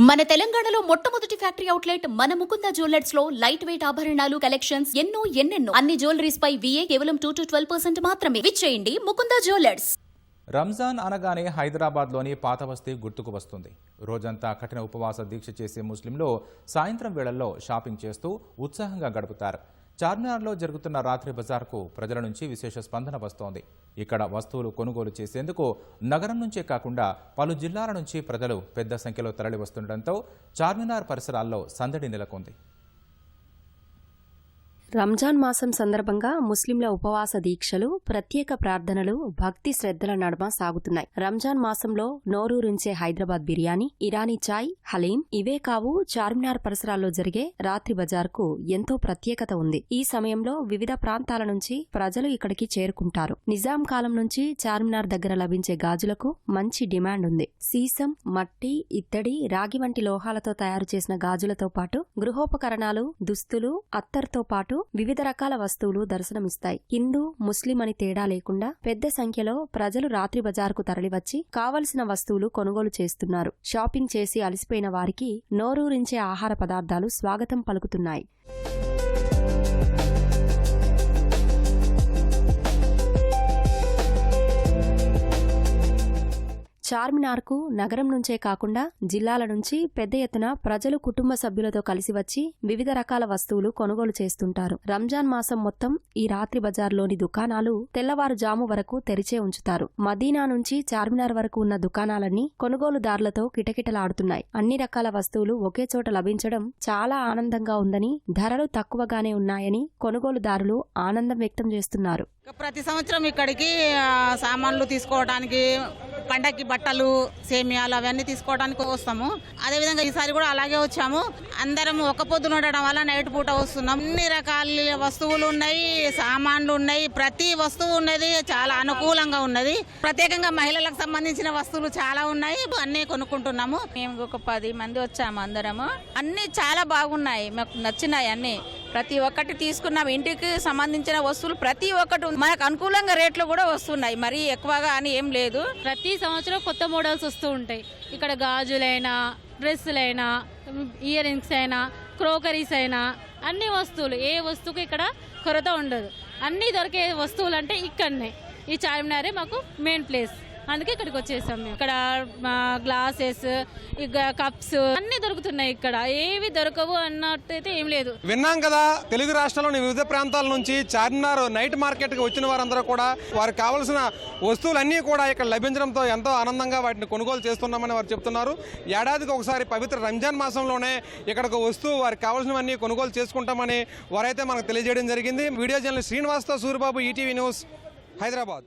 మన తెలంగాణలో మొట్టమొదటి ఫ్యాక్టరీ అవుట్లెట్ మన ముకుంద జ్యువెలర్స్ లో లైట్ వెయిట్ ఆభరణాలు కలెక్షన్స్ ఎన్నెన్నో అన్ని జ్యువెలరీస్ పై VA కేవలం 2 to 12% మాత్రమే. విచ్చేయండి ముకుంద జ్యువెలర్స్. రంజాన్ అనగానే హైదరాబాద్లోని పాత బస్తీ గుర్తుకు వస్తుంది. రోజంతా కఠిన ఉపవాస దీక్ష చేసే ముస్లింలు సాయంత్రం వేళల్లో షాపింగ్ చేస్తూ ఉత్సాహంగా గడుపుతారు. చార్మినార్లో జరుగుతున్న రాత్రి బజార్కు ప్రజల నుంచి విశేష స్పందన వస్తోంది. ఇక్కడ వస్తువులు కొనుగోలు చేసేందుకు నగరం నుంచే కాకుండా పలు జిల్లాల నుంచి ప్రజలు పెద్ద సంఖ్యలో తరలి వస్తుండటంతో చార్మినార్ పరిసరాల్లో సందడి నెలకొంది. రంజాన్ మాసం సందర్భంగా ముస్లింల ఉపవాస దీక్షలు, ప్రత్యేక ప్రార్థనలు, భక్తి శ్రద్ధల నడుమ సాగుతున్నాయి. రంజాన్ మాసంలో నోరూరించే హైదరాబాద్ బిర్యానీ, ఇరానీ చాయ్, హలీం ఇవే కావు చార్మినార్ పరిసరాల్లో జరిగే రాత్రి బజార్కు ఎంతో ప్రత్యేకత ఉంది. ఈ సమయంలో వివిధ ప్రాంతాల నుంచి ప్రజలు ఇక్కడికి చేరుకుంటారు. నిజాం కాలం నుంచి చార్మినార్ దగ్గర లభించే గాజులకు మంచి డిమాండ్ ఉంది. సీసం, మట్టి, ఇత్తడి, రాగి వంటి లోహాలతో తయారు చేసిన గాజులతో పాటు గృహోపకరణాలు, దుస్తులు, అత్తర్తో పాటు వివిధ రకాల వస్తువులు దర్శనమిస్తాయి. హిందూ, ముస్లిం అని తేడా లేకుండా పెద్ద సంఖ్యలో ప్రజలు రాత్రి బజార్కు తరలివచ్చి కావలసిన వస్తువులు కొనుగోలు చేస్తున్నారు. షాపింగ్ చేసి అలసిపోయిన వారికి నోరూరించే ఆహార పదార్థాలు స్వాగతం పలుకుతున్నాయి. చార్మినార్కు నగరం నుంచే కాకుండా జిల్లాల నుంచి పెద్ద ఎత్తున ప్రజలు కుటుంబ సభ్యులతో కలిసి వచ్చి వివిధ రకాల వస్తువులు కొనుగోలు చేస్తుంటారు. రంజాన్ మాసం మొత్తం ఈ రాత్రి బజార్లోని దుకాణాలు తెల్లవారుజాము వరకు తెరిచే ఉంచుతారు. మదీనా నుంచి చార్మినార్ వరకు ఉన్న దుకాణాలన్నీ కొనుగోలుదారులతో కిటకిటలాడుతున్నాయి. అన్ని రకాల వస్తువులు ఒకే చోట లభించడం చాలా ఆనందంగా ఉందని, ధరలు తక్కువగానే ఉన్నాయని కొనుగోలుదారులు ఆనందం వ్యక్తం చేస్తున్నారు. ప్రతి సంవత్సరం ఇక్కడికి సామాన్లు తీసుకోవడానికి, పండగకి బట్టలు, సేమియాలు అవన్నీ తీసుకోవడానికి వస్తాము. అదేవిధంగా ఈసారి కూడా అలాగే వచ్చాము. అందరం ఒక్క పొద్దున ఉండడం వల్ల నైట్ పూట వస్తున్నాం. అన్ని రకాల వస్తువులు ఉన్నాయి, సామాన్లు ఉన్నాయి, ప్రతి వస్తువు ఉన్నది, చాలా అనుకూలంగా ఉన్నది. ప్రత్యేకంగా మహిళలకు సంబంధించిన వస్తువులు చాలా ఉన్నాయి, అన్ని కొనుక్కుంటున్నాము. మేము ఒక 10 మంది వచ్చాము. అందరము అన్ని చాలా బాగున్నాయి, మాకు నచ్చినాయి. అన్ని ప్రతి ఒక్కటి తీసుకున్నాం. ఇంటికి సంబంధించిన వస్తువులు ప్రతి ఒక్కటి మనకు అనుకూలంగా రేట్లు కూడా వస్తున్నాయి. మరీ ఎక్కువగా అని ఏం లేదు. ప్రతి సంవత్సరం కొత్త మోడల్స్ వస్తూ ఉంటాయి. ఇక్కడ గాజులైనా, డ్రెస్సులైనా, ఇయర్ రింగ్స్ అయినా, క్రోకరీస్ అయినా అన్ని వస్తువులు, ఏ వస్తువుకి ఇక్కడ కొరత ఉండదు. అన్నీ దొరికే వస్తువులు అంటే ఇక్కడనే ఈ చార్మినారే మాకు మెయిన్ ప్లేస్. అందుకే ఇక్కడికి వచ్చేసాం మేము. ఇక్కడ గ్లాసెస్, కప్స్ అన్ని దొరుకుతున్నాయి. ఇక్కడ ఏవి దొరకవు అన్నట్టయితే ఏం లేదు. విన్నాం కదా, తెలుగు రాష్ట్రాల్లోని వివిధ ప్రాంతాల నుంచి చార్మినార్ నైట్ మార్కెట్కి వచ్చిన వారందరూ కూడా వారికి కావాల్సిన వస్తువులన్నీ కూడా ఇక్కడ లభించడంతో ఎంతో ఆనందంగా వాటిని కొనుగోలు చేస్తున్నామని వారు చెప్తున్నారు. ఏడాదికి ఒకసారి పవిత్ర రంజాన్ మాసంలోనే ఇక్కడికి వస్తూ వారికి కావాల్సినవన్నీ కొనుగోలు చేసుకుంటామని వారైతే మనకు తెలియజేయడం జరిగింది. వీడియో జర్నలిస్ట్ శ్రీనివాస్తో సూరిబాబు, ఈటీవీ న్యూస్, హైదరాబాద్.